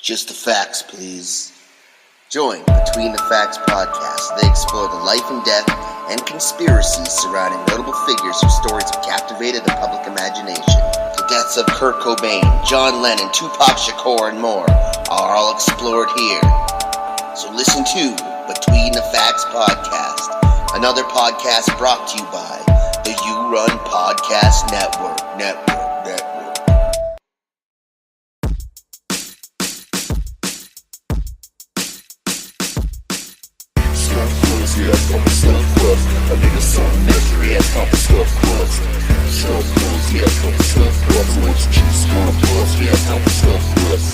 Just the facts, please. Join Between the Facts podcast. They explore the life and death and conspiracies surrounding notable figures whose stories have captivated the public imagination. The deaths of Kurt Cobain, John Lennon, Tupac Shakur, and more are all explored here. So listen to Between the Facts podcast, another podcast brought to you by the You Run Podcast Network. Yeah, I'm a stuffed crust. A nigga so misery, yeah, I'm a stuffed crust. Stuffed crust, yeah, I'm a stuffed crust. With cheese, corn, plus, yeah, I'm a stuffed crust.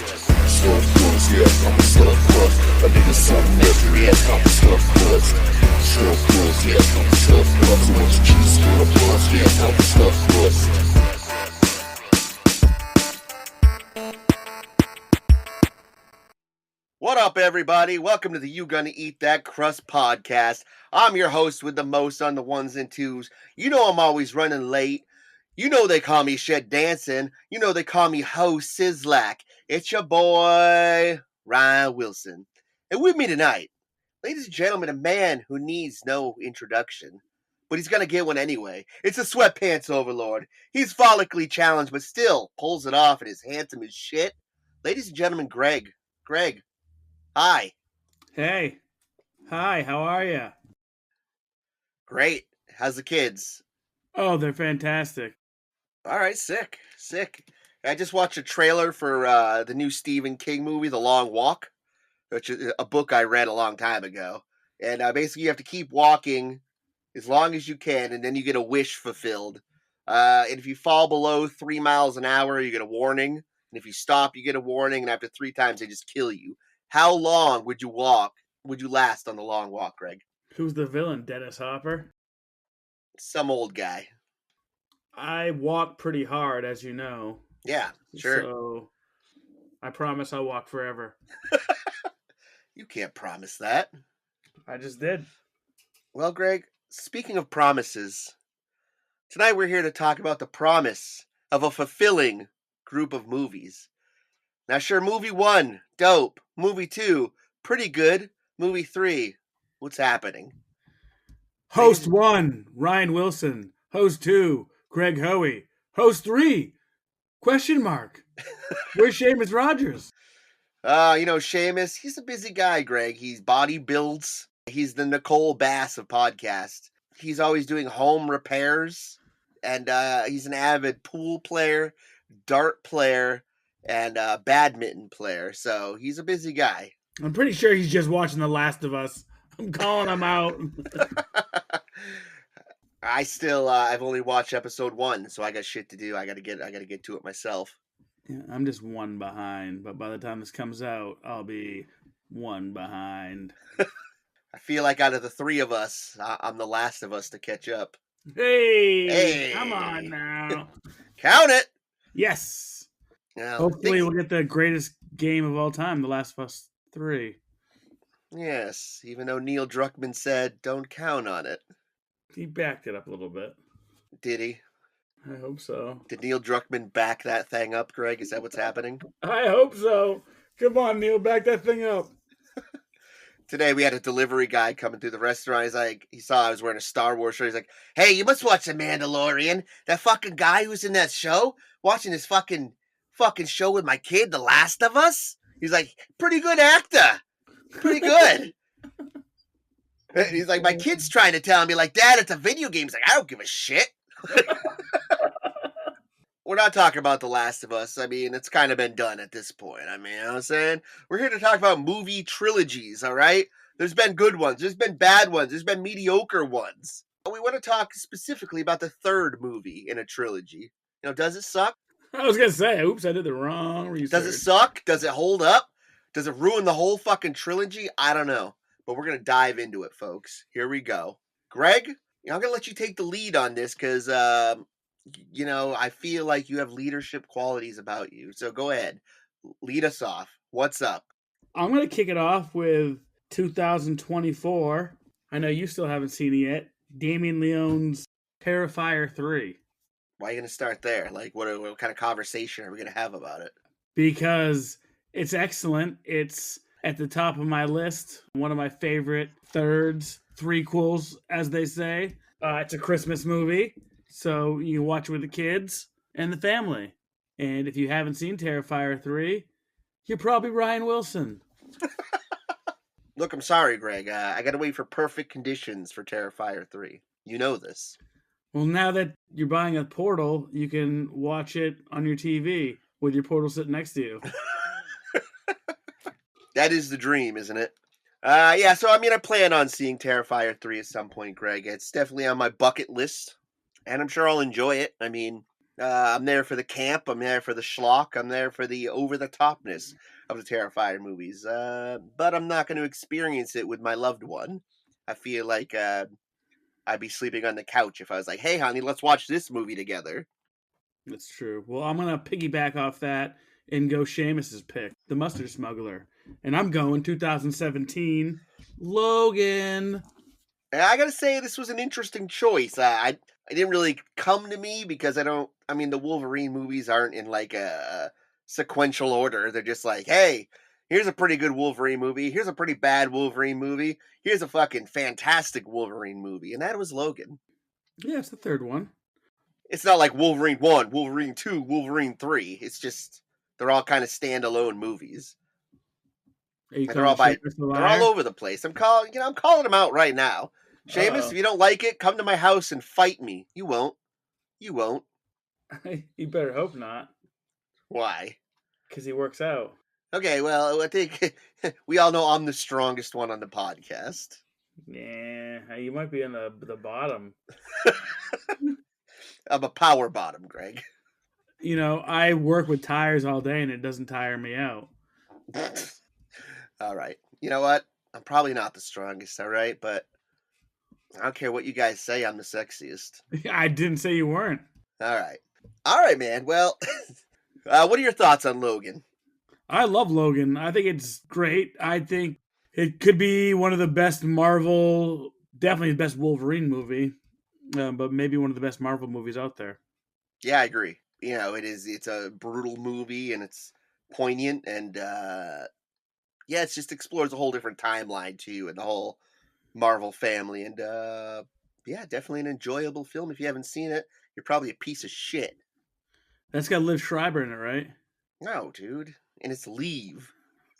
Stuffed crust, yeah, I'm a stuffed crust. A nigga so misery, yeah, I'm a stuffed crust. Stuffed crust, yeah, I'm a stuffed crust. With cheese, corn, plus, yeah, I'm a stuffed crust. What up, everybody? Welcome to the You Gonna Eat That Crust podcast. I'm your host with the most on the ones and twos. You know I'm always running late. You know they call me Shed Dancing. You know they call me Ho Sizzlack. It's your boy, Ryan Wilson. And with me tonight, ladies and gentlemen, a man who needs no introduction, but he's gonna get one anyway. It's a sweatpants overlord. He's follically challenged, but still pulls it off and is handsome as shit. Ladies and gentlemen, Greg. Greg. Hi. Hey. Hi, how are you? Great. How's the kids? Oh, they're fantastic. All right, sick. I just watched a trailer for the new Stephen King movie, The Long Walk, which is a book I read a long time ago. And basically you have to keep walking as long as you can, and then you get a wish fulfilled. And if you fall below 3 miles an hour, you get a warning. And if you stop, you get a warning. And after 3 times, they just kill you. How long would you last on the long walk, Greg? Who's the villain, Dennis Hopper? Some old guy. I walk pretty hard, as you know. Yeah, sure. So, I promise I'll walk forever. You can't promise that. I just did. Well, Greg, speaking of promises, tonight we're here to talk about the promise of a fulfilling group of movies. Now, sure, movie 1, dope. Movie 2, pretty good. Movie 3, what's happening? Host 1, Ryan Wilson. Host 2, Greg Hoey. Host 3, question mark. Where's Seamus Rogers? Seamus, he's a busy guy, Greg. He's body builds. He's the Nicole Bass of podcasts. He's always doing home repairs. And he's an avid pool player, dart player, and badminton player. So he's a busy guy. I'm pretty sure he's just watching The Last of Us. I'm calling him out. I've only watched episode 1, so I got shit to do. I gotta get to it myself. Yeah, I'm just 1 behind, but by the time this comes out, I'll be 1 behind. I feel like out of the 3 of us, I'm the last of us to catch up. Hey. Come on now. Count it. Yes. Now, hopefully we'll get the greatest game of all time, The Last of Us 3. Yes, even though Neil Druckmann said, don't count on it. He backed it up a little bit. Did he? I hope so. Did Neil Druckmann back that thing up, Greg? Is that what's happening? I hope so. Come on, Neil, back that thing up. Today we had a delivery guy coming through the restaurant. He saw I was wearing a Star Wars shirt. He's like, hey, you must watch The Mandalorian. That fucking guy who's in that show, watching this fucking show with my kid, The Last of Us. He's like, pretty good actor. Pretty good. And he's like, my kid's trying to tell me, like, Dad, it's a video game. He's like, I don't give a shit. We're not talking about The Last of Us. I mean, it's kind of been done at this point. I mean, you know what I'm saying? We're here to talk about movie trilogies, all right? There's been good ones. There's been bad ones. There's been mediocre ones. We want to talk specifically about the third movie in a trilogy. Does it suck? I was going to say, oops, I did the wrong research. Does it suck? Does it hold up? Does it ruin the whole fucking trilogy? I don't know. But we're going to dive into it, folks. Here we go. Greg, I'm going to let you take the lead on this because, I feel like you have leadership qualities about you. So go ahead. Lead us off. What's up? I'm going to kick it off with 2024. I know you still haven't seen it yet. Damien Leone's Terrifier 3. Why are you going to start there? Like, what kind of conversation are we going to have about it? Because It's excellent. It's at the top of my list. One of my favorite thirds, threequels, as they say. It's a Christmas movie, so you can watch it with the kids and the family. And if you haven't seen Terrifier 3, you're probably Ryan Wilson. Look, I'm sorry, Greg. I gotta wait for perfect conditions for Terrifier 3. You know this. Well, now that you're buying a Portal, you can watch it on your TV with your Portal sitting next to you. That is the dream, isn't it? Yeah, so I mean, I plan on seeing Terrifier 3 at some point, Greg. It's definitely on my bucket list, and I'm sure I'll enjoy it. I mean, I'm there for the camp, I'm there for the schlock, I'm there for the over-the-topness of the Terrifier movies, but I'm not going to experience it with my loved one. I feel like I'd be sleeping on the couch if I was like, hey, honey, let's watch this movie together. That's true. Well, I'm going to piggyback off that and go Seamus's pick, The Mustard Smuggler. And I'm going 2017, Logan. And I gotta say, this was an interesting choice. I didn't really come to me because I mean, the Wolverine movies aren't in like a sequential order. They're just like, hey, here's a pretty good Wolverine movie. Here's a pretty bad Wolverine movie. Here's a fucking fantastic Wolverine movie. And that was Logan. Yeah, it's the third one. It's not like Wolverine 1, Wolverine 2, Wolverine 3. It's just, they're all kind of standalone movies. They're all over the place. I'm calling them out right now. Seamus, if you don't like it, come to my house and fight me. You won't. You won't. You better hope not. Why? Because he works out. Okay, well, I think we all know I'm the strongest one on the podcast. Yeah, you might be in the bottom. I'm a power bottom, Greg. You know, I work with tires all day and it doesn't tire me out. All right. You know what? I'm probably not the strongest, all right? But I don't care what you guys say, I'm the sexiest. I didn't say you weren't. All right. All right, man. Well, what are your thoughts on Logan? I love Logan. I think it's great. I think it could be one of the best Marvel, definitely the best Wolverine movie, but maybe one of the best Marvel movies out there. Yeah, I agree. You know, it's a brutal movie and it's poignant and yeah, it just explores a whole different timeline too and the whole Marvel family and yeah, definitely an enjoyable film. If you haven't seen it, you're probably a piece of shit. That's got Liv Schreiber in it, right? No, dude. And it's Leave.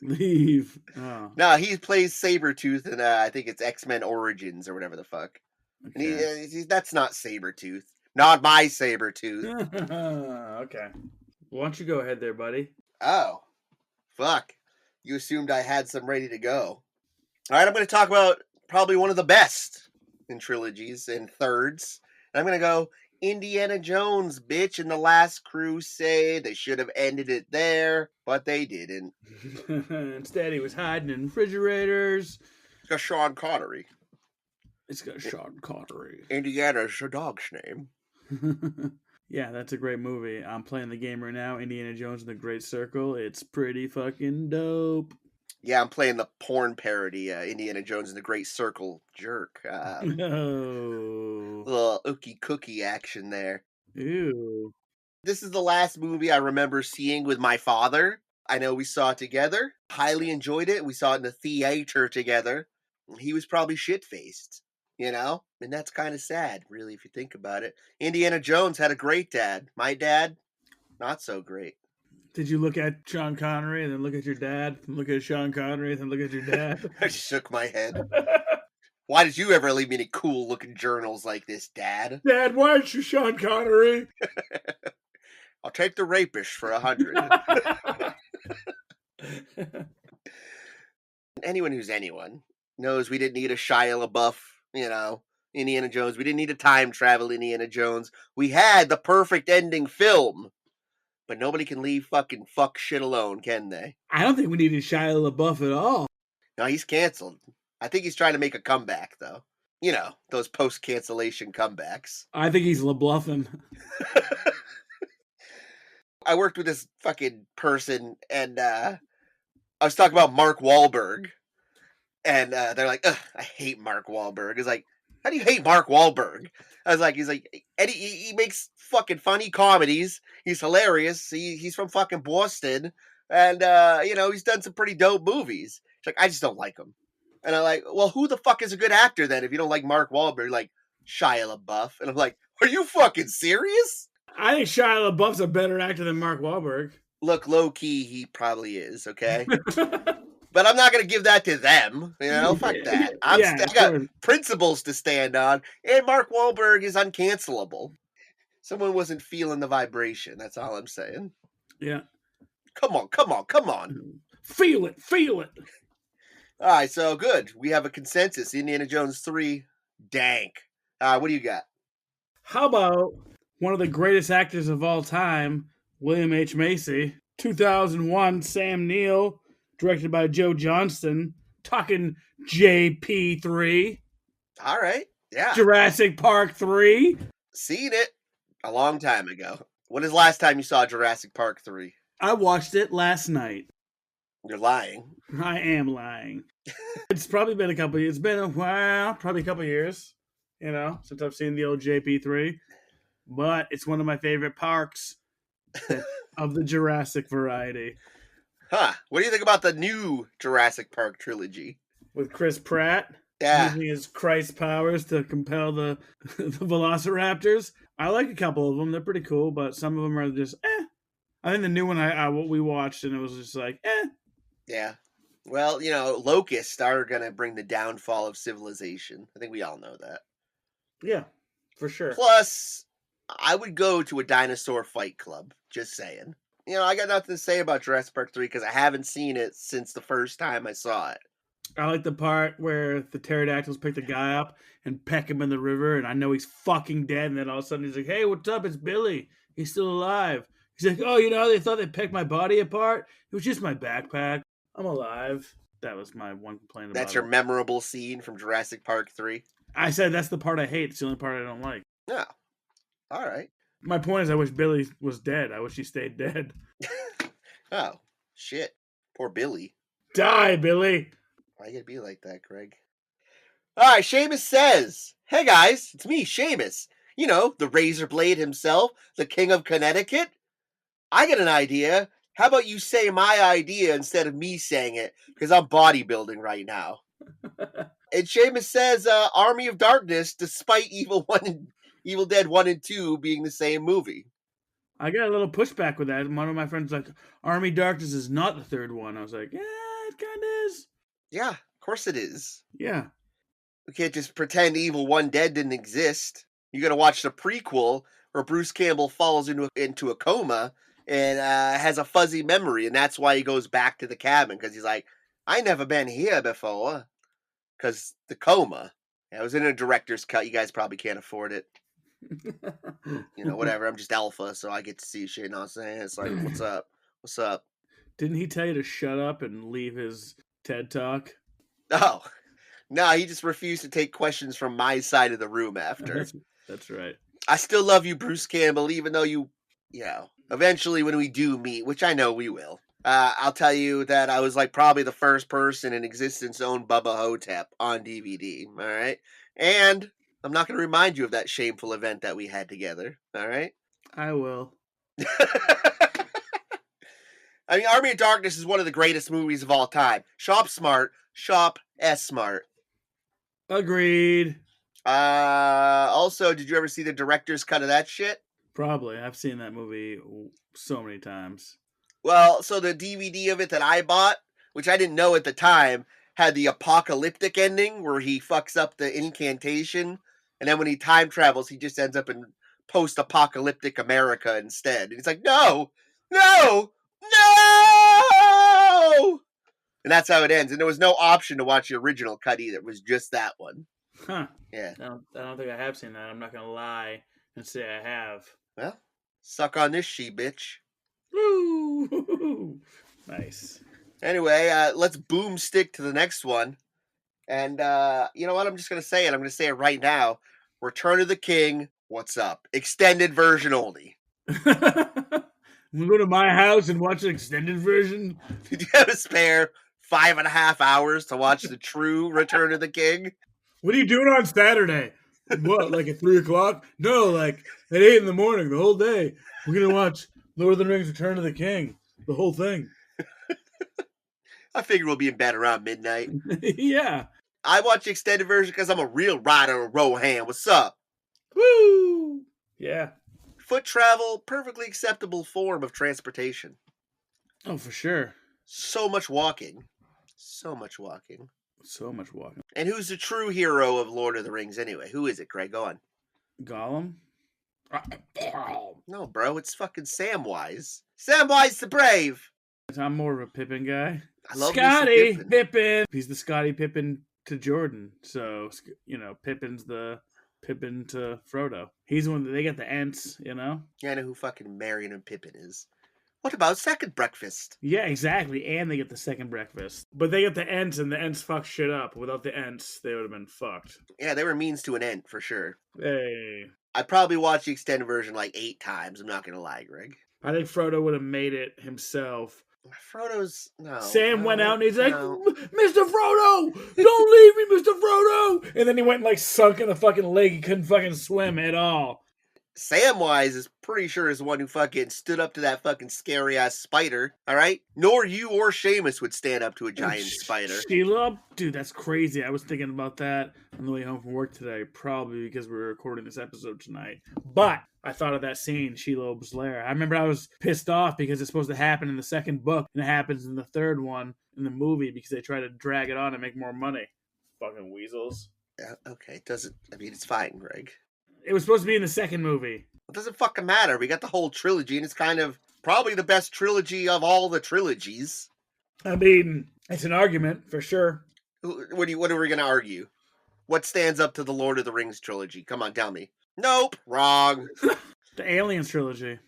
Leave. Oh. No, he plays Sabretooth in I think it's X-Men Origins or whatever the fuck. Okay. And that's not Sabretooth. Not my Sabretooth. Okay. Why don't you go ahead there, buddy? Oh. Fuck. You assumed I had some ready to go. All right, I'm going to talk about probably one of the best in trilogies and thirds. And I'm going to go Indiana Jones, bitch, in The Last Crusade. They should have ended it there, but they didn't. Instead, he was hiding in refrigerators. It's got Sean Connery. It's got Sean Connery. Indiana's a dog's name. Yeah, that's a great movie. I'm playing the game right now, Indiana Jones and the Great Circle. It's pretty fucking dope. Yeah, I'm playing the porn parody, Indiana Jones and the Great Circle jerk. No. Little ookie cookie action there. Ew. This is the last movie I remember seeing with my father. I know we saw it together. Highly enjoyed it. We saw it in the theater together. He was probably shit-faced, you know? And that's kind of sad, really, if you think about it. Indiana Jones had a great dad. My dad, not so great. Did you look at Sean Connery and then look at your dad? And look at Sean Connery and then look at your dad? I shook my head. Why did you ever leave me any cool-looking journals like this, Dad? Dad, why aren't you Sean Connery? I'll take the rapist for 100. Anyone who's anyone knows we didn't need a Shia LaBeouf, you know, Indiana Jones. We didn't need a time travel Indiana Jones. We had the perfect ending film. But nobody can leave fucking fuck shit alone, can they? I don't think we needed Shia LaBeouf at all. No, he's canceled. I think he's trying to make a comeback, though. You know, those post-cancellation comebacks. I think he's LaBluffing. I worked with this fucking person, and I was talking about Mark Wahlberg. And they're like, ugh, I hate Mark Wahlberg. It's like, how do you hate Mark Wahlberg? I was like, Eddie, he makes fucking funny comedies. He's hilarious. He's from fucking Boston. And, he's done some pretty dope movies. She's like, I just don't like him. And I'm like, well, who the fuck is a good actor then if you don't like Mark Wahlberg? Like, Shia LaBeouf. And I'm like, are you fucking serious? I think Shia LaBeouf's a better actor than Mark Wahlberg. Look, low key, he probably is, okay? But I'm not going to give that to them. Fuck that. I got principles to stand on. And Mark Wahlberg is uncancelable. Someone wasn't feeling the vibration. That's all I'm saying. Yeah. Come on. Feel it. All right, so good. We have a consensus. Indiana Jones 3, dank. What do you got? How about one of the greatest actors of all time, William H. Macy? 2001, Sam Neill, directed by Joe Johnston, talking JP3. All right, yeah. Jurassic Park 3. Seen it a long time ago. When is the last time you saw Jurassic Park 3? I watched it last night. You're lying. I am lying. It's probably been a couple years. It's been a while, probably a couple years, since I've seen the old JP3. But it's one of my favorite parks of the Jurassic variety. Huh. What do you think about the new Jurassic Park trilogy? With Chris Pratt using his Christ powers to compel the velociraptors. I like a couple of them. They're pretty cool, but some of them are just I think the new one we watched, and it was just like Yeah. Well, locusts are going to bring the downfall of civilization. I think we all know that. Yeah, for sure. Plus, I would go to a dinosaur fight club. Just saying. I got nothing to say about Jurassic Park 3 because I haven't seen it since the first time I saw it. I like the part where the pterodactyls pick the guy up and peck him in the river, and I know he's fucking dead, and then all of a sudden he's like, hey, what's up? It's Billy. He's still alive. He's like, oh, they thought they pecked my body apart? It was just my backpack. I'm alive. That was my one complaint about it. That's your memorable scene from Jurassic Park 3? I said that's the part I hate. It's the only part I don't like. No. All right. My point is I wish Billy was dead. I wish he stayed dead. Oh, shit. Poor Billy. Die, Billy. Why you gotta be like that, Greg? All right, Seamus says, hey guys, it's me, Seamus. The razor blade himself, the king of Connecticut. I got an idea. How about you say my idea instead of me saying it? Because I'm bodybuilding right now. And Seamus says, Army of Darkness, despite Evil Dead 1 and 2 being the same movie. I got a little pushback with that. One of my friends was like, Army Darkness is not the third one. I was like, yeah, it kind of is. Yeah, of course it is. Yeah. We can't just pretend Evil 1 Dead didn't exist. You gotta watch the prequel where Bruce Campbell falls into a coma and has a fuzzy memory, and that's why he goes back to the cabin, because he's like, I never been here before. Because the coma. It was in a director's cut. You guys probably can't afford it. Whatever. I'm just alpha, so I get to see shit. You know what I'm saying? It's like, what's up? What's up? Didn't he tell you to shut up and leave his TED Talk? Oh. No, he just refused to take questions from my side of the room after. That's right. I still love you, Bruce Campbell, even though eventually when we do meet, which I know we will, I'll tell you that I was like probably the first person in existence to own Bubba Hotep on DVD, all right? And I'm not going to remind you of that shameful event that we had together, all right? I will. I mean, Army of Darkness is one of the greatest movies of all time. Shop smart, shop S-smart. Agreed. Also, did you ever see the director's cut of that shit? Probably. I've seen that movie so many times. Well, so the DVD of it that I bought, which I didn't know at the time, had the apocalyptic ending where he fucks up the incantation, and then when he time travels, he just ends up in post-apocalyptic America instead. And he's like, no! And that's how it ends. And there was no option to watch the original cut either. It was just that one. Huh. Yeah. I don't think I have seen that. I'm not going to lie and say I have. Well, suck on this, she bitch. Woo! Nice. Anyway, let's boomstick to the next one. And you know what? I'm just going to say it. I'm going to say it right now. Return of the King. What's up? Extended version only. We go to my house and watch an extended version. Did you have a spare 5.5 hours to watch the true Return of the King? What are you doing on Saturday? What, like at 3 o'clock? No, like at 8 in the morning, the whole day. We're going to watch Lord of the Rings Return of the King. The whole thing. I figure we'll be in bed around midnight. Yeah. I watch the extended version because I'm a real rider of Rohan. What's up? Woo! Yeah. Foot travel, perfectly acceptable form of transportation. Oh, for sure. So much walking. So much walking. So much walking. And who's the true hero of Lord of the Rings anyway? Who is it, Craig? Go on. Gollum? No, bro, it's fucking Samwise. Samwise the Brave! I'm more of a Pippin guy. I love Scotty Pippin. Pippin. He's the Scotty Pippin to Jordan. So, Pippin's the Pippin to Frodo. He's the one that they get the Ents, Yeah, I know who fucking Merry and Pippin is. What about second breakfast? Yeah, exactly. And they get the second breakfast. But they get the Ents, and the Ents fuck shit up. Without the Ents, they would have been fucked. Yeah, they were means to an Ent, for sure. Hey. I probably watched the extended version like 8 times. I'm not gonna lie, Greg. I think Frodo would have made it himself. Frodo's... No. Sam went out and he's like, no. Mr. Frodo, don't leave me, Mr. Frodo. And then he went and like sunk in the fucking lake. He couldn't fucking swim at all. Samwise is pretty sure is the one who fucking stood up to that fucking scary ass spider, alright? Nor you or Seamus would stand up to a giant spider. Shelob? Dude, that's crazy. I was thinking about that on the way home from work today, probably because we were recording this episode tonight. But I thought of that scene, Shelob's Lair. I remember I was pissed off because it's supposed to happen in the second book, and it happens in the third one in the movie because they try to drag it on and make more money. Fucking weasels. Yeah, okay, it doesn't... I mean, it's fine, Greg. It was supposed to be in the second movie. It doesn't fucking matter. We got the whole trilogy, and it's kind of probably the best trilogy of all the trilogies. I mean, it's an argument, for sure. What are we going to argue? What stands up to the Lord of the Rings trilogy? Come on, tell me. Nope, wrong. The Aliens trilogy.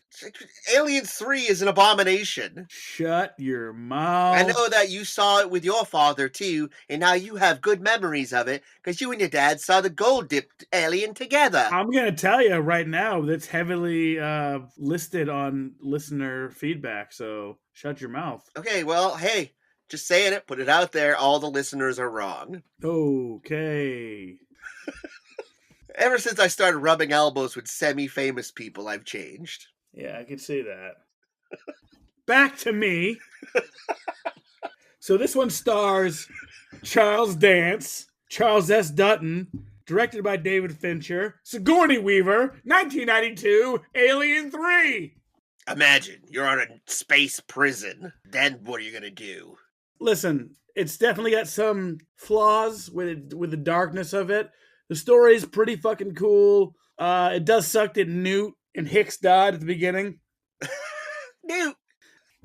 Aliens 3 is an abomination. Shut your mouth. I know that you saw it with your father, too, and now you have good memories of it, because you and your dad saw the gold-dipped alien together. I'm going to tell you right now, that's heavily listed on listener feedback, so shut your mouth. Okay, well, hey, just saying it, put it out there, all the listeners are wrong. Okay. Ever since I started rubbing elbows with semi-famous people, I've changed. Yeah, I can see that. Back to me. So this one stars Charles Dance, Charles S. Dutton, directed by David Fincher, Sigourney Weaver, 1992, Alien 3. Imagine, you're on a space prison. Then what are you going to do? Listen, it's definitely got some flaws with the darkness of it. The story is pretty fucking cool. It does suck that Newt and Hicks died at the beginning. Newt!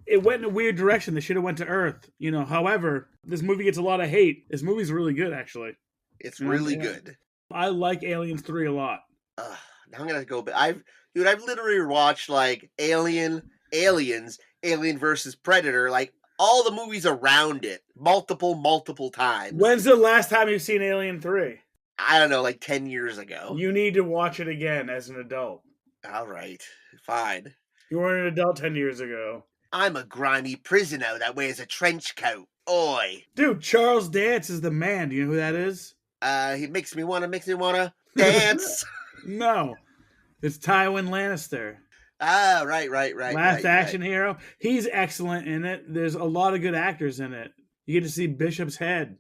It went in a weird direction. They should have went to Earth. However, this movie gets a lot of hate. This movie's really good, actually. It's really good. I like Aliens 3 a lot. Now I'm going to go back. I've literally watched, like, Aliens, Alien versus Predator, like, all the movies around it multiple times. When's the last time you've seen Alien 3? I don't know, like 10 years ago. You need to watch it again as an adult. All right, fine. You weren't an adult 10 years ago. I'm a grimy prisoner that wears a trench coat. Oi. Dude, Charles Dance is the man. Do you know who that is? He makes me wanna dance. No. It's Tywin Lannister. Ah, right. Last action hero. He's excellent in it. There's a lot of good actors in it. You get to see Bishop's head.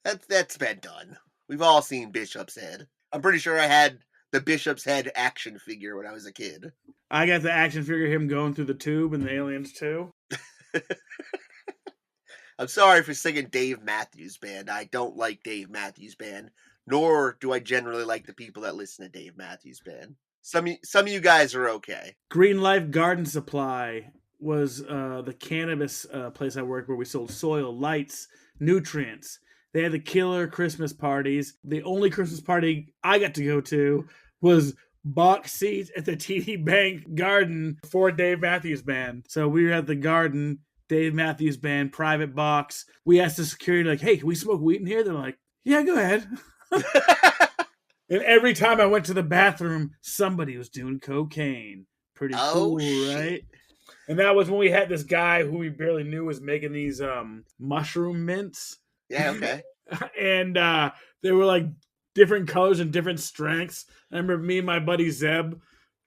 That's been done. We've all seen Bishop's head. I'm pretty sure I had the Bishop's head action figure when I was a kid. I got the action figure of him going through the tube in the Aliens 2. I'm sorry for singing Dave Matthews Band. I don't like Dave Matthews Band, nor do I generally like the people that listen to Dave Matthews Band. Some of you guys are okay. Green Life Garden Supply was the cannabis place I worked where we sold soil, lights, nutrients. They had the killer Christmas parties. The only Christmas party I got to go to was box seats at the TD Bank Garden for Dave Matthews Band. So we were at the garden, Dave Matthews Band, private box. We asked the security, like, hey, can we smoke weed in here? They're like, yeah, go ahead. And every time I went to the bathroom, somebody was doing cocaine. Pretty cool, shit. Right? And that was when we had this guy who we barely knew was making these mushroom mints. Yeah, okay. And they were like different colors and different strengths. I remember me and my buddy Zeb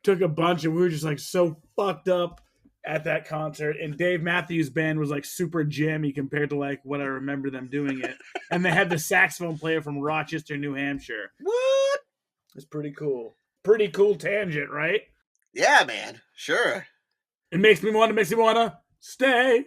took a bunch and we were just like so fucked up at that concert, and Dave Matthews Band was like super jammy compared to like what I remember them doing it. And they had the saxophone player from Rochester, New Hampshire. What? It's pretty cool. Pretty cool tangent, right? Yeah, man. Sure. It makes me wanna stay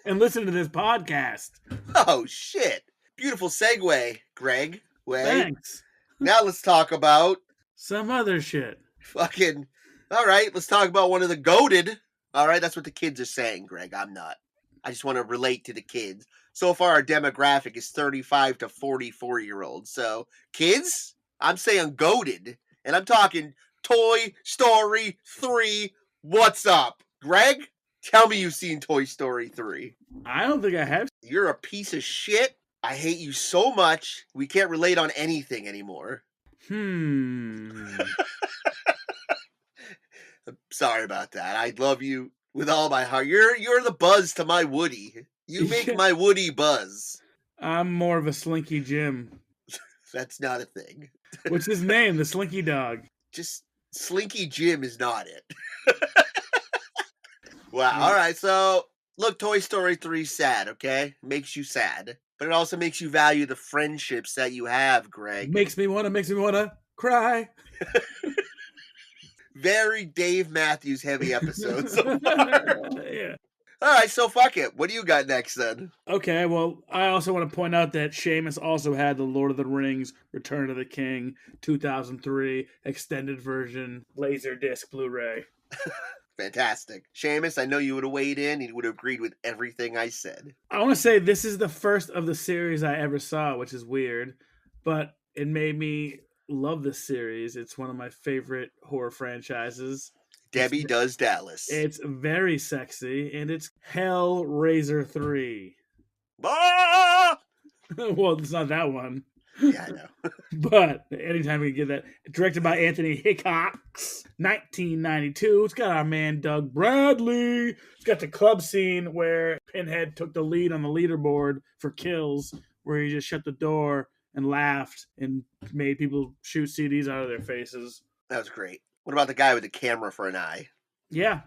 and listen to this podcast. Oh, shit. Beautiful segue, Greg. Thanks. Now let's talk about Some other shit. fucking... All right, let's talk about one of the goated. All right, that's what the kids are saying, Greg. I'm not. I just want to relate to the kids. So far, our demographic is 35 to 44-year-olds. So, kids, I'm saying goated. And I'm talking Toy Story 3. What's up? Greg, tell me you've seen Toy Story 3. I don't think I have. You're a piece of shit. I hate you so much. We can't relate on anything anymore. Sorry about that. I love you with all my heart. You're the Buzz to my Woody. You make my Woody Buzz. I'm more of a Slinky Jim. That's not a thing. What's his name? The Slinky Dog. Just Slinky Jim is not it. Wow. All right. So, look, Toy Story 3 is sad, okay? Makes you sad. But it also makes you value the friendships that you have, Greg. Makes me wanna cry. Very Dave Matthews heavy episode so far. Yeah. All right, so fuck it. What do you got next then? Okay, well, I also want to point out that Seamus also had the Lord of the Rings Return of the King 2003 extended version Laserdisc Blu-ray. Fantastic. Seamus, I know you would have weighed in. You would have agreed with everything I said. I want to say this is the first of the series I ever saw, which is weird, but it made me love this series. It's one of my favorite horror franchises. Debbie Does Dallas. It's very sexy, and it's Hellraiser 3. Ah! Well, it's not that one. Yeah, I know. But anytime we get that. Directed by Anthony Hickox, 1992. It's got our man Doug Bradley. It's got the club scene where Pinhead took the lead on the leaderboard for kills, where he just shut the door and laughed and made people shoot CDs out of their faces. That was great. What about the guy with the camera for an eye? Yeah.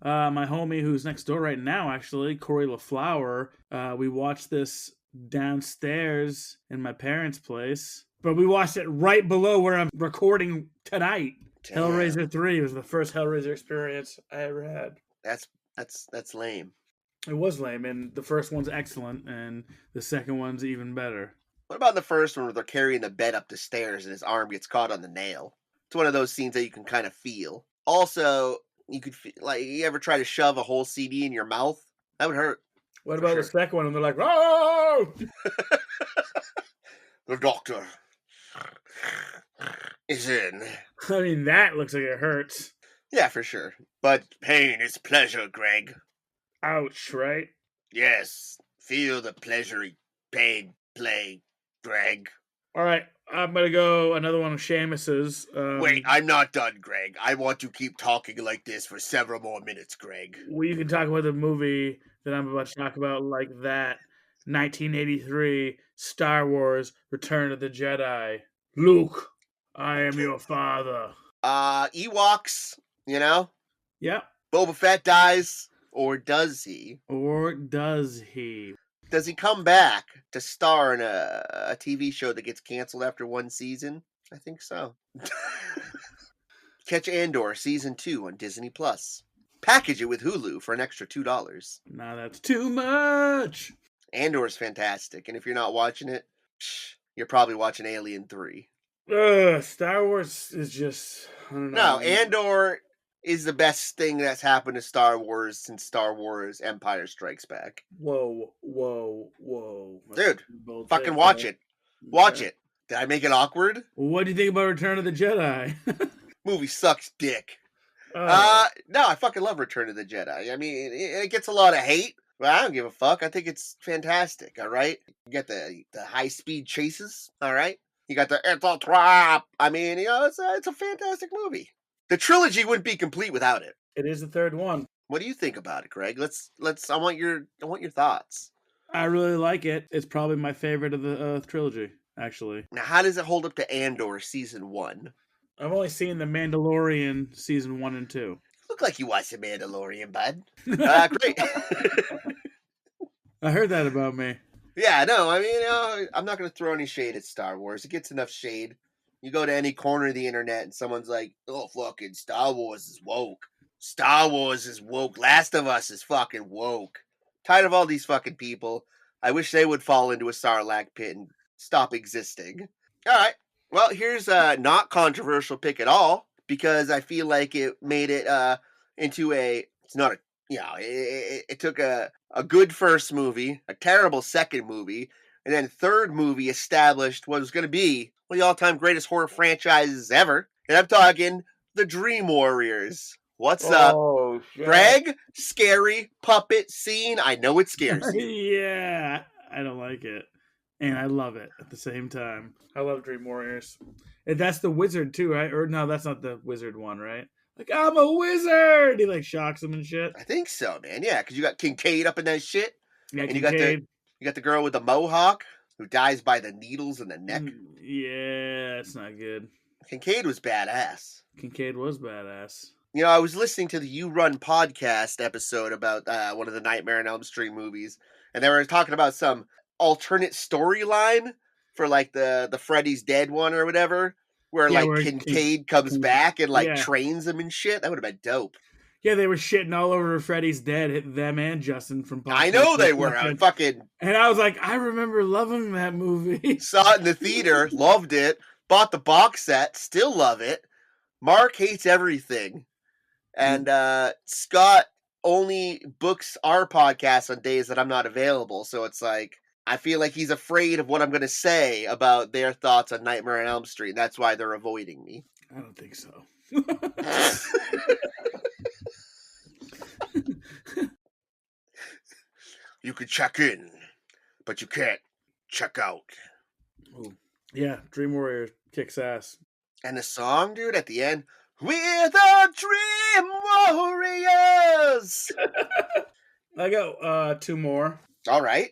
My homie who's next door right now, actually, Corey LaFlower, we watched this downstairs in my parents' place, but we watched it right below where I'm recording tonight. Damn. Hellraiser 3 was the first Hellraiser experience I ever had. That's lame. It was lame, and the first one's excellent, and the second one's even better. What about the first one where they're carrying the bed up the stairs and his arm gets caught on the nail? It's one of those scenes that you can kind of feel. Also, you could feel, like, you ever try to shove a whole CD in your mouth? That would hurt. What about the second one? And they're like, "Oh!" The doctor is in. I mean, that looks like it hurts. Yeah, for sure. But pain is pleasure, Greg. Ouch, right? Yes. Feel the pleasure, pain, play, Greg. All right. I'm going to go another one of Seamus's. Wait, I'm not done, Greg. I want to keep talking like this for several more minutes, Greg. Well, you can talk about the movie that I'm about to talk about like that. 1983, Star Wars, Return of the Jedi. Luke, I am your father. Ewoks, you know? Yep. Boba Fett dies, or does he? Or does he? Does he come back to star in a TV show that gets canceled after one season? I think so. Catch Andor Season 2 on Disney+. Package it with Hulu for an extra $2. Nah, that's too much. Andor's fantastic, and if you're not watching it, you're probably watching Alien 3. Star Wars is just... I don't know. No, Andor is the best thing that's happened to Star Wars since Star Wars Empire Strikes Back. Whoa. Dude, fucking watch it. Watch it. Did I make it awkward? What do you think about Return of the Jedi? Movie sucks dick. No, I fucking love Return of the Jedi. I mean, it gets a lot of hate, but I don't give a fuck. I think it's fantastic, all right? You get the high-speed chases, all right? You got the it's a trap. I mean, you know, it's a fantastic movie. The trilogy wouldn't be complete without it. It is the third one. What do you think about it, Greg? I want your thoughts. I really like it. It's probably my favorite of the trilogy, actually. Now, how does it hold up to Andor Season 1? I've only seen The Mandalorian Season 1 and 2. look like you watched The Mandalorian, bud. Great. I heard that about me. Yeah, no, I mean, I'm not going to throw any shade at Star Wars. It gets enough shade. You go to any corner of the internet and someone's like, oh, fucking Star Wars is woke. Star Wars is woke. Last of Us is fucking woke. Tired of all these fucking people. I wish they would fall into a Sarlacc pit and stop existing. All right. Well, here's a not controversial pick at all because I feel like it made it into a. It's not a. It took a good first movie, a terrible second movie, and then third movie established what was going to be one of the all-time greatest horror franchises ever. And I'm talking the Dream Warriors. What's up, Shit. Greg? Scary puppet scene. I know it scares you. Yeah, I don't like it. And I love it at the same time. I love Dream Warriors. And that's the wizard too, right? Or no, that's not the wizard one, right? Like, I'm a wizard! He like shocks him and shit. I think so, man. Yeah, because you got Kincaid up in that shit. Yeah, And Kincaid. you got the girl with the mohawk who dies by the needles in the neck. Yeah, that's not good. Kincaid was badass. Kincaid was badass. You know, I was listening to the You Run podcast episode about one of the Nightmare on Elm Street movies, and they were talking about some alternate storyline for like the Freddy's Dead one or whatever, where Yeah, like where Kincaid comes back and like yeah. trains him and shit. That would have been dope. Yeah, they were shitting all over Freddy's Dead, hit them and Justin from Pop I know Culture they were. Collection. Fucking And I was like, I remember loving that movie. saw it in the theater, loved it, bought the box set, still love it. Mark hates everything. And Scott only books our podcast on days that I'm not available. So it's like, I feel like he's afraid of what I'm going to say about their thoughts on Nightmare on Elm Street. That's why they're avoiding me. I don't think so. You can check in, but you can't check out. Ooh. Yeah, Dream Warrior kicks ass. And the song, dude, at the end, we're the Dream Warriors. I got two more. All right.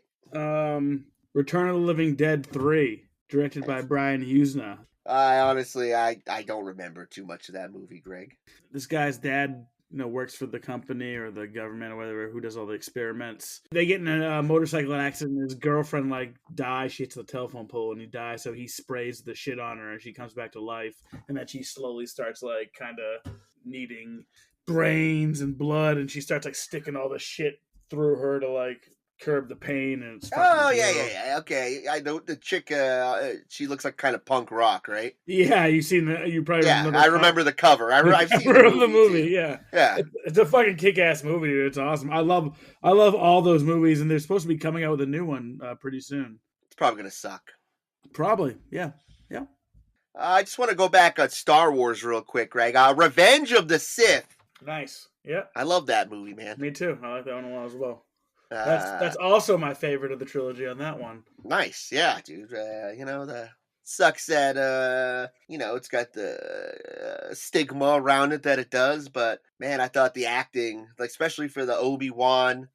Return of the Living Dead 3, directed by Brian Usna. I don't remember too much of that movie, Greg. This guy's dad, works for the company or the government or whatever, who does all the experiments. They get in a motorcycle accident, and his girlfriend dies. She hits the telephone pole and he dies, so he sprays the shit on her and she comes back to life, and then she slowly starts kind of needing brains and blood, and she starts sticking all the shit through her to curb the pain. And it's yeah. Okay, I know the chick. She looks like kind of punk rock, right? Yeah, you probably remember. I remember the cover. I've seen the movie. Yeah. Yeah. It's a fucking kick-ass movie, dude. It's awesome. I love all those movies, and they're supposed to be coming out with a new one pretty soon. It's probably gonna suck. Probably, yeah. I just want to go back on Star Wars real quick, Greg. Revenge of the Sith. Nice. Yeah. I love that movie, man. Me too. I like that one a lot as well. That's also my favorite of the trilogy on that one. Nice, yeah, dude. The sucks that it's got the stigma around it that it does, but man, I thought the acting, especially for the Obi-Wan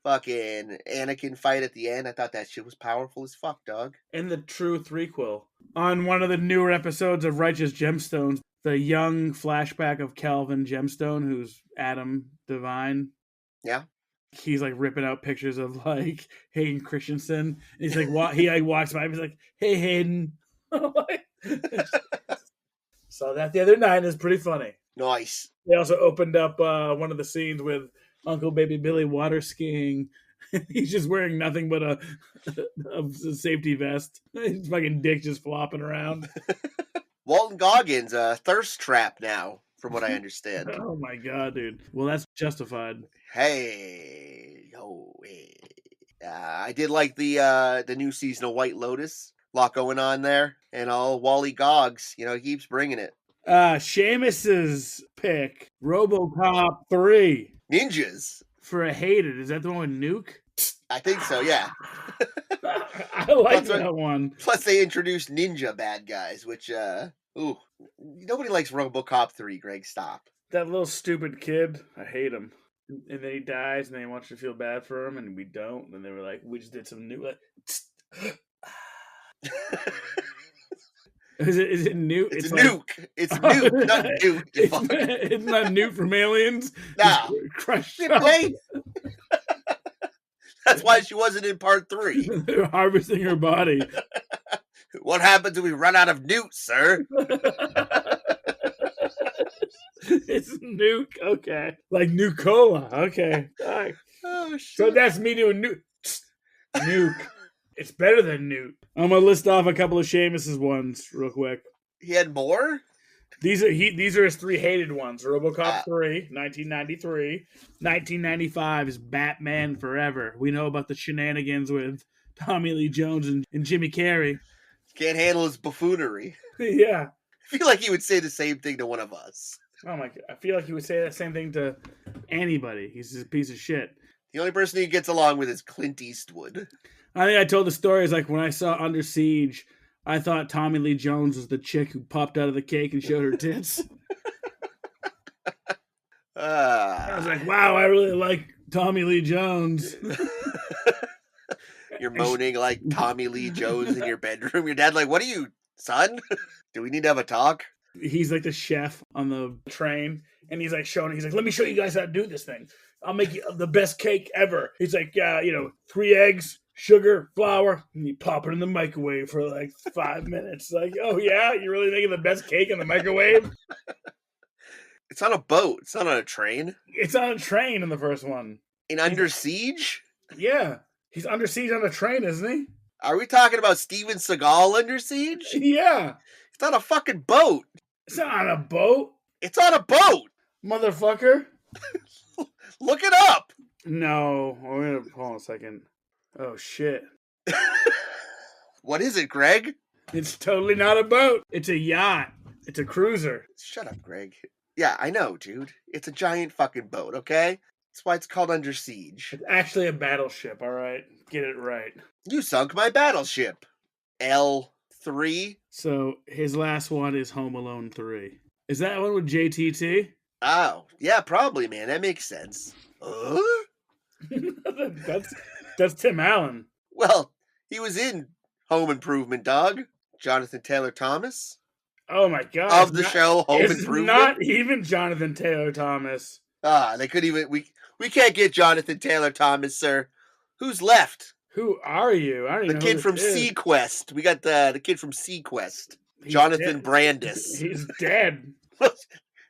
fucking Anakin fight at the end, I thought that shit was powerful as fuck, dog. And the true threequel. On one of the newer episodes of Righteous Gemstones, the young flashback of Calvin Gemstone, who's Adam Devine. Yeah. He's ripping out pictures of Hayden Christensen. And he's he walks by and he's like, "Hey Hayden." Saw that the other night, and it's pretty funny. Nice. They also opened up one of the scenes with Uncle Baby Billy water skiing. He's just wearing nothing but a safety vest. His fucking dick just flopping around. Walton Goggins, thirst trap now, from what I understand. Oh my god, dude. Well, that's justified. Hey. I did like the new season of White Lotus. A lot going on there. And all Wally Goggs, he keeps bringing it. Seamus's pick, RoboCop 3. Ninjas. For a hated. Is that the one with Nuke? I think so, yeah. I like that one. Plus they introduced ninja bad guys, which, nobody likes RoboCop 3, Greg, stop. That little stupid kid, I hate him. And then he dies, and they want you to feel bad for him, and we don't. And they were like, we just did some new... Is it Newt? It's a like, nuke. It's nuke, not Newt. You fuck. it's not Newt from Aliens. Nah. Crushed up. Ripley. That's why she wasn't in part 3. They're harvesting her body. What happens when we run out of Newt, sir? It's Nuke. Okay. Like Nucola. Okay. All right. Oh, shit. So that's me doing Nuke. It's better than Newt. I'm going to list off a couple of Seamus's ones real quick. He had more? These are his 3 hated ones. RoboCop 3, 1993. 1995 is Batman Forever. We know about the shenanigans with Tommy Lee Jones and Jimmy Carrey. Can't handle his buffoonery. Yeah. I feel like he would say the same thing to one of us. Oh my God. I feel like he would say that same thing to anybody. He's just a piece of shit. The only person he gets along with is Clint Eastwood. I think I told the story is like when I saw Under Siege, I thought Tommy Lee Jones was the chick who popped out of the cake and showed her tits. I was like, wow, I really like Tommy Lee Jones. You're moaning like Tommy Lee Jones in your bedroom. Your dad's like, what are you, son? Do we need to have a talk? He's like the chef on the train, and he's like, let me show you guys how to do this thing. I'll make you the best cake ever. He's like, 3 eggs, sugar, flour, and you pop it in the microwave for like 5 minutes. Like, oh yeah, you're really making the best cake in the microwave? It's on a boat. It's not on a train. It's on a train in the first one. In Under Siege? Yeah. He's under siege on a train, isn't he? Are we talking about Steven Seagal Under Siege? Yeah. It's on a fucking boat. It's not on a boat. It's on a boat. Motherfucker. Look it up. No. Hold on a second. Oh, shit. What is it, Greg? It's totally not a boat. It's a yacht. It's a cruiser. Shut up, Greg. Yeah, I know, dude. It's a giant fucking boat, okay? That's why it's called Under Siege. It's actually a battleship, all right? Get it right. You sunk my battleship. L3. So his last one is Home Alone 3. Is that one with JTT? Oh, yeah, probably, man. That makes sense. That's Tim Allen. Well, he was in Home Improvement, dog. Jonathan Taylor Thomas. Oh my God! Of the show Home It's Improvement. not even Jonathan Taylor Thomas. They couldn't even. We can't get Jonathan Taylor Thomas, sir. Who's left? Who are you? I don't even The know kid who from this is. Sequest. We got the kid from Sequest. He's Jonathan dead. Brandis. He's dead.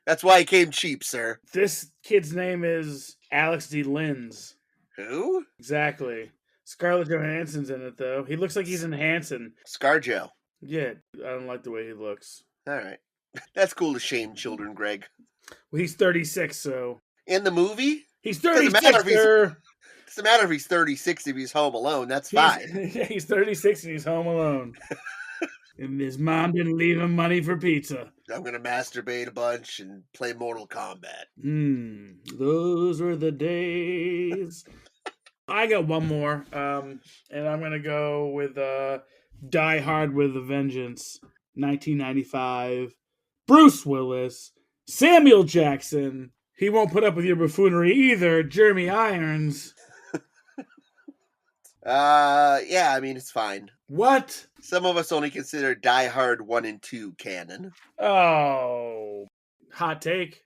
That's why he came cheap, sir. This kid's name is Alex D. Linz. Who? Exactly. Scarlett Johansson's in it, though. He looks like he's in Hanson. ScarJo. Yeah, I don't like the way he looks. All right. That's cool to shame children, Greg. Well, he's 36, so... In the movie? He's Doesn't 36, matter if he's- sir! Doesn't matter if he's 36 if he's home alone. That's fine. He's 36 and he's home alone. And his mom didn't leave him money for pizza. I'm going to masturbate a bunch and play Mortal Kombat. Those were the days. I got one more, and I'm going to go with Die Hard with a Vengeance, 1995. Bruce Willis, Samuel Jackson. He won't put up with your buffoonery either, Jeremy Irons. Yeah, I mean, it's fine. What? Some of us only consider Die Hard 1 and 2 canon. Oh, hot take.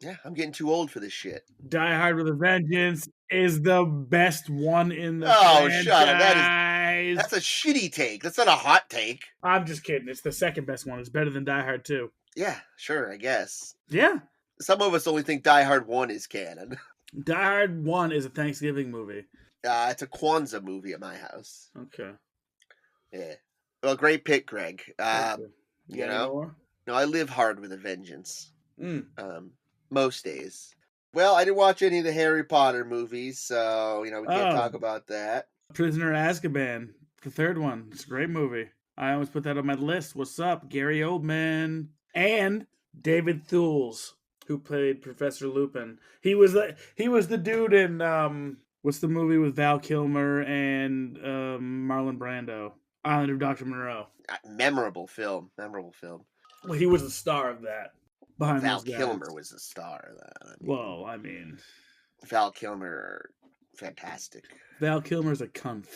Yeah, I'm getting too old for this shit. Die Hard with a Vengeance is the best one in the franchise. Shut up. That's a shitty take. That's not a hot take. I'm just kidding. It's the second best one. It's better than Die Hard 2. Yeah, sure, I guess. Yeah. Some of us only think Die Hard 1 is canon. Die Hard 1 is a Thanksgiving movie. It's a Kwanzaa movie at my house. Okay. Yeah. Well, great pick, Greg. You know? More? No, I live hard with a vengeance. Most days. Well, I didn't watch any of the Harry Potter movies, so, we can't talk about that. Prisoner of Azkaban, the third one. It's a great movie. I always put that on my list. What's up, Gary Oldman? And David Thewlis, who played Professor Lupin. He was the dude in what's the movie with Val Kilmer and Marlon Brando? Island of Dr. Moreau. Memorable film. Well, he was the star of that. Val Kilmer was the star of that. Well, I mean... Val Kilmer, fantastic. Val Kilmer's a cunt.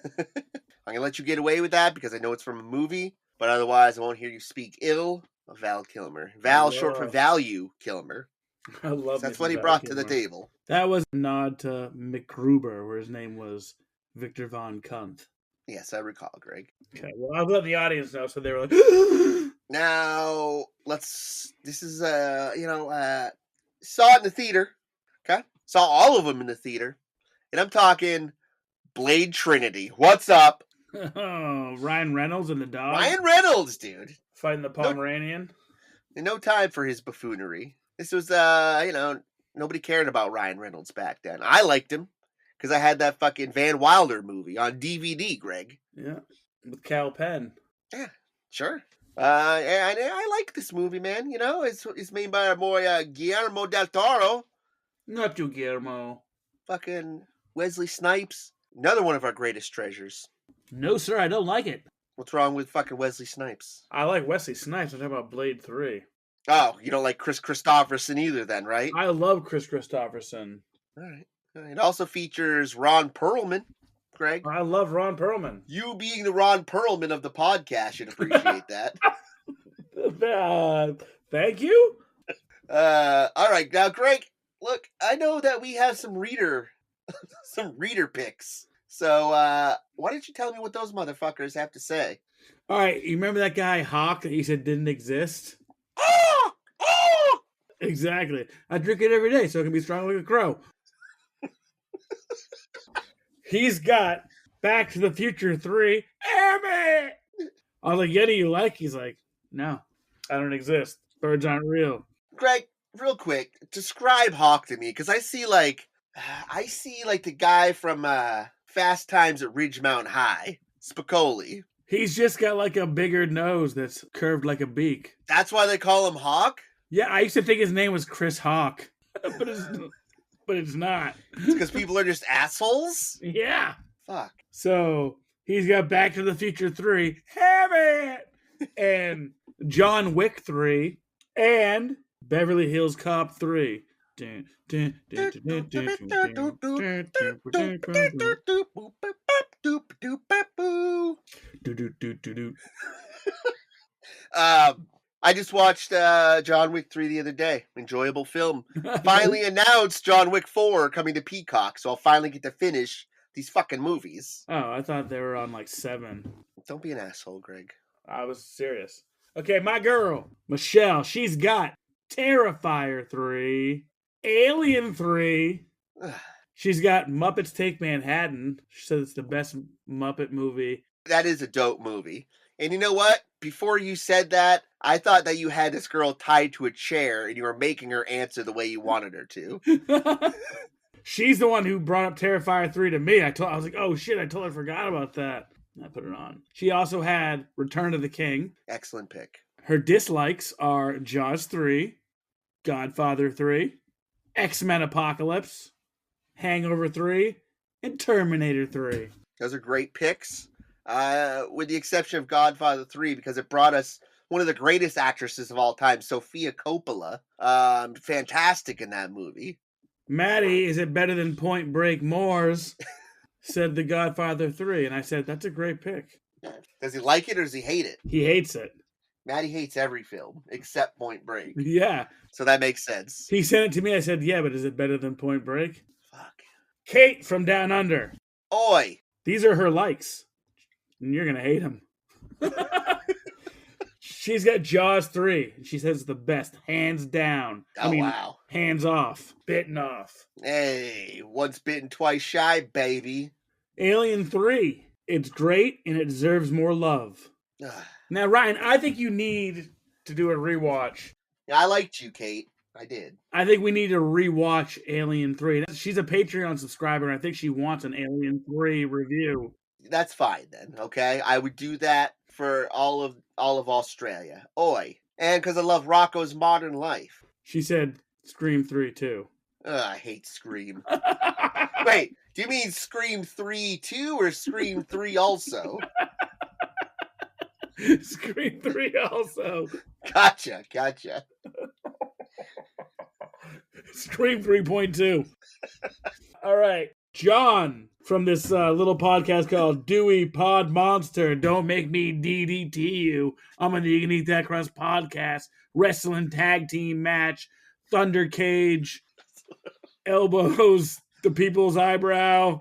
I'm going to let you get away with that because I know it's from a movie. But otherwise, I won't hear you speak ill of Val Kilmer. Val, short for Value Kilmer. I love That's me what he some brought Val to the Kilmer. table. That was a nod to McGruber, where his name was Victor Von Kunt. Yes, I recall, Greg. Okay, well, I'll let the audience know, so they were like, Now, this is, saw it in the theater, okay? Saw all of them in the theater. And I'm talking Blade Trinity. What's up? oh, Ryan Reynolds and the dog Ryan Reynolds, dude. fighting the Pomeranian. No time for his buffoonery. This was, nobody cared about Ryan Reynolds back then. I liked him because I had that fucking Van Wilder movie on DVD, Greg. Yeah, with Cal Penn. Yeah, sure. And I like this movie, man. You know, it's made by our boy Guillermo del Toro. Not you, Guillermo. Fucking Wesley Snipes. Another one of our greatest treasures. No, sir, I don't like it. What's wrong with fucking Wesley Snipes? I like Wesley Snipes. I'm talking about Blade 3. Oh, you don't like Chris Christopherson either then, right? I love Chris Christopherson. All right. It also features Ron Perlman, Greg. I love Ron Perlman. You being the Ron Perlman of the podcast should appreciate that. Thank you. All right. Now, Greg, look, I know that we have some reader picks. So, why don't you tell me what those motherfuckers have to say? All right, you remember that guy Hawk that you said didn't exist? Oh! Oh! Exactly. I drink it every day so I can be strong like a crow. He's got Back to the Future 3. Damn it! I was like, Yeti, you like? He's like, no, I don't exist. Birds aren't real. Greg, real quick, describe Hawk to me, because I see like the guy from Fast Times at Ridgemount High, Spicoli. He's just got like a bigger nose that's curved like a beak. That's why they call him Hawk? Yeah, I used to think his name was Chris Hawk, but it's not. It's because people are just assholes? Yeah. Fuck. So he's got Back to the Future 3, have it, and John Wick 3, and Beverly Hills Cop 3. I just watched John Wick 3 the other day. Enjoyable film. Finally announced John Wick 4 coming to Peacock, so I'll finally get to finish these fucking movies. Oh, I thought they were on like 7. Don't be an asshole, Greg. I was serious. Okay, my girl, Michelle, she's got Terrifier 3, Alien 3. She's got Muppets Take Manhattan. She said it's the best Muppet movie. That is a dope movie. And you know what? Before you said that, I thought that you had this girl tied to a chair and you were making her answer the way you wanted her to. She's the one who brought up Terrifier 3 to me. I was like, oh shit, I totally forgot about that. I put it on. She also had Return of the King. Excellent pick. Her dislikes are Jaws 3, Godfather 3, X-Men Apocalypse, Hangover 3, and Terminator 3. Those are great picks, with the exception of Godfather 3, because it brought us one of the greatest actresses of all time, Sofia Coppola. Fantastic in that movie. Maddie, is it better than Point Break Moors? Said The Godfather 3. And I said, that's a great pick. Does he like it or does he hate it? He hates it. Maddie hates every film except Point Break. Yeah. So that makes sense. He sent it to me. I said, yeah, but is it better than Point Break? Fuck. Kate from Down Under. Oi. These are her likes. And you're going to hate them. She's got Jaws 3. And she says it's the best, hands down. Wow. Hands off. Bitten off. Hey, once bitten, twice shy, baby. Alien 3. It's great and it deserves more love. Now, Ryan, I think you need to do a rewatch. Yeah, I liked you, Kate. I did. I think we need to rewatch Alien 3. She's a Patreon subscriber, and I think she wants an Alien 3 review. That's fine then, okay? I would do that for all of Australia. Oi. And because I love Rocco's Modern Life. She said Scream 3 too. I hate Scream. Wait, do you mean Scream 3 too or Scream 3 also? Scream 3 also. Gotcha. Scream 3.2. All right. John from this little podcast called Dewey Pod Monster. Don't make me DDT you. I'm on the You Can Eat That Crust podcast. Wrestling tag team match. Thunder cage. Elbows. The people's eyebrow.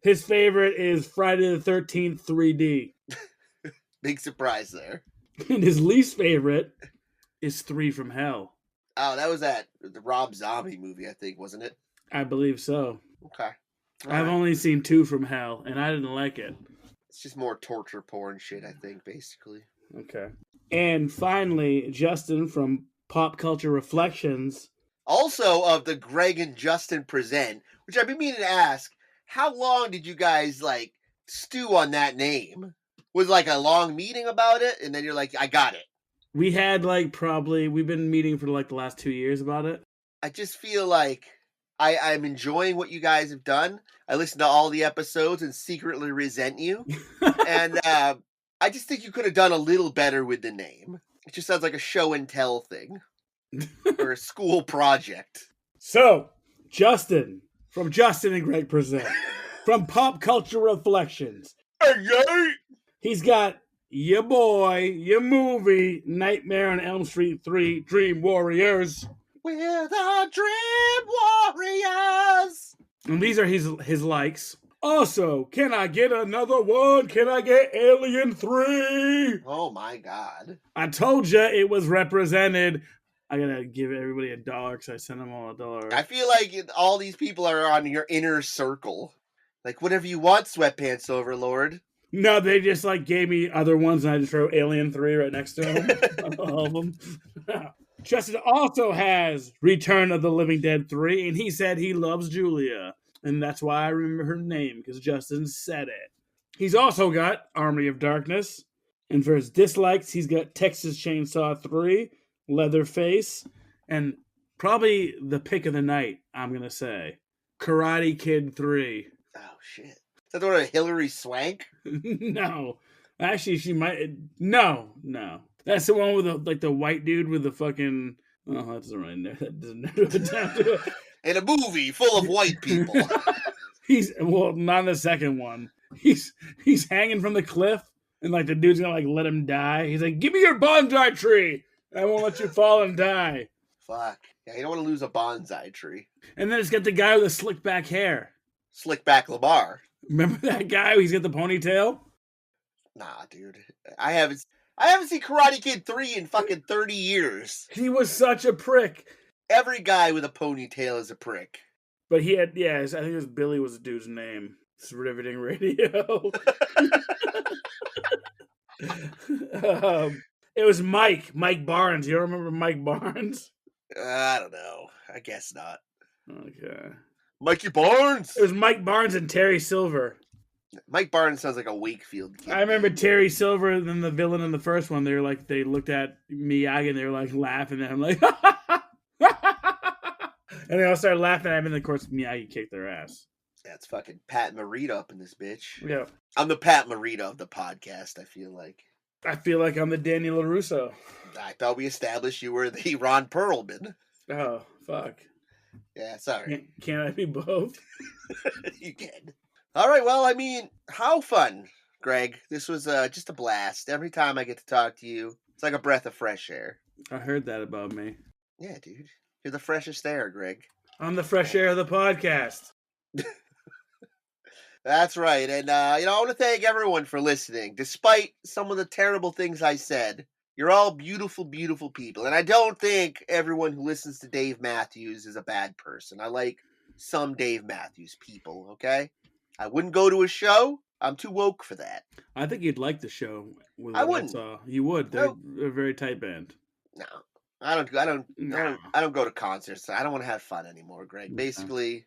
His favorite is Friday the 13th 3D. Big surprise there. And his least favorite is 3 from Hell. Oh, that was the Rob Zombie movie, I think, wasn't it? I believe so. Okay. I've only seen 2 from Hell, and I didn't like it. It's just more torture porn shit, I think, basically. Okay. And finally, Justin from Pop Culture Reflections. Also of the Greg and Justin Present, which I've been meaning to ask, how long did you guys, stew on that name? Was a long meeting about it, and then you're like, I got it. We had, we've been meeting for, the last 2 years about it. I just feel like I'm enjoying what you guys have done. I listen to all the episodes and secretly resent you. And I just think you could have done a little better with the name. It just sounds like a show and tell thing. Or a school project. So, Justin, from Justin and Greg Present, from Pop Culture Reflections. He's got your boy, your movie, Nightmare on Elm Street 3, Dream Warriors. We're the Dream Warriors. And these are his likes. Also, can I get another one? Can I get Alien 3? Oh my God. I told you it was represented. I gotta give everybody $1 because I sent them all $1. I feel like all these people are on your inner circle. Like, whatever you want, Sweatpants Overlord. No, they just gave me other ones and I just wrote Alien 3 right next to them. All of them. Justin also has Return of the Living Dead 3, and he said he loves Julia. And that's why I remember her name, because Justin said it. He's also got Army of Darkness. And for his dislikes, he's got Texas Chainsaw 3, Leatherface, and probably the pick of the night, I'm going to say, Karate Kid 3. Oh, shit. Is that the one of Hillary Swank? No. Actually, she might... No. That's the one with the white dude with the fucking... Oh, that doesn't really know. That doesn't know it down to it. In a movie full of white people. Not in the second one. He's hanging from the cliff, and the dude's gonna let him die. He's like, "Give me your bonsai tree. I won't let you fall and die." Fuck. Yeah, you don't want to lose a bonsai tree. And then it's got the guy with the slick back hair. Slick back Lamar. Remember that guy? He's got the ponytail. Nah, dude. I haven't seen Karate Kid 3 in fucking 30 years. He was such a prick. Every guy with a ponytail is a prick. But he had, I think it was Billy was the dude's name. It's Riveting Radio. It was Mike Barnes. You don't remember Mike Barnes? I don't know. I guess not. Okay. Mikey Barnes. It was Mike Barnes and Terry Silver. Mike Barnes sounds like a Wakefield kid. I remember Terry Silver and then the villain in the first one. They were they looked at Miyagi and they were laughing at him and they all started laughing at him, and of course Miyagi kicked their ass. That's fucking Pat Morita up in this bitch. Yeah. I'm the Pat Morita of the podcast, I feel like. I feel like I'm the Daniel LaRusso. I thought we established you were the Ron Perlman. Oh, fuck. Yeah, sorry. Can't I be both? You can. All right, well, how fun, Greg. This was just a blast. Every time I get to talk to you, it's like a breath of fresh air. I heard that about me. Yeah, dude. You're the freshest air, Greg. I'm the fresh air of the podcast. That's right. And, I want to thank everyone for listening. Despite some of the terrible things I said, you're all beautiful, beautiful people. And I don't think everyone who listens to Dave Matthews is a bad person. I like some Dave Matthews people, okay? I wouldn't go to a show. I'm too woke for that. I think you'd like the show. I wouldn't. You would. They're a very tight band. No. I don't go to concerts. I don't want to have fun anymore, Greg. Basically,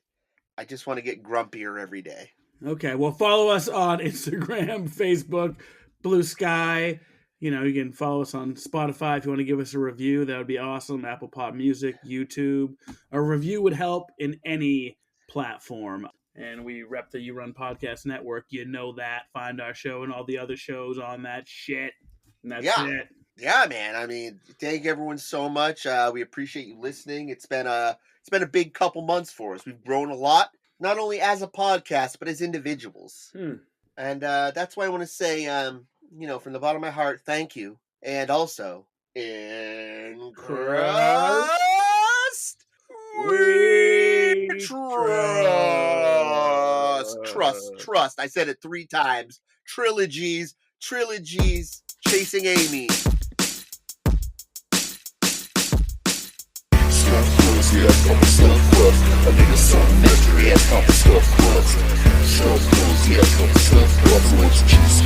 I just want to get grumpier every day. Okay, well, follow us on Instagram, Facebook, Blue Sky. You can follow us on Spotify if you want to give us a review. That would be awesome. Apple Pod Music, YouTube. A review would help in any platform. And we rep the You Run Podcast Network. You know that. Find our show and all the other shows on that shit. And that's it. Yeah, man. Thank everyone so much. We appreciate you listening. It's been a big couple months for us. We've grown a lot. not only as a podcast, but as individuals. And that's why I want to say, from the bottom of my heart, thank you. And also, in Crust, we trust. I said it 3 times. Trilogies, chasing Amy. Stuffed crust, yeah, I'm a stuffed crust. A nigga something extra, yeah, I'm a stuffed crust. Stuffed crust, yeah, I'm a stuffed crust. What you choose,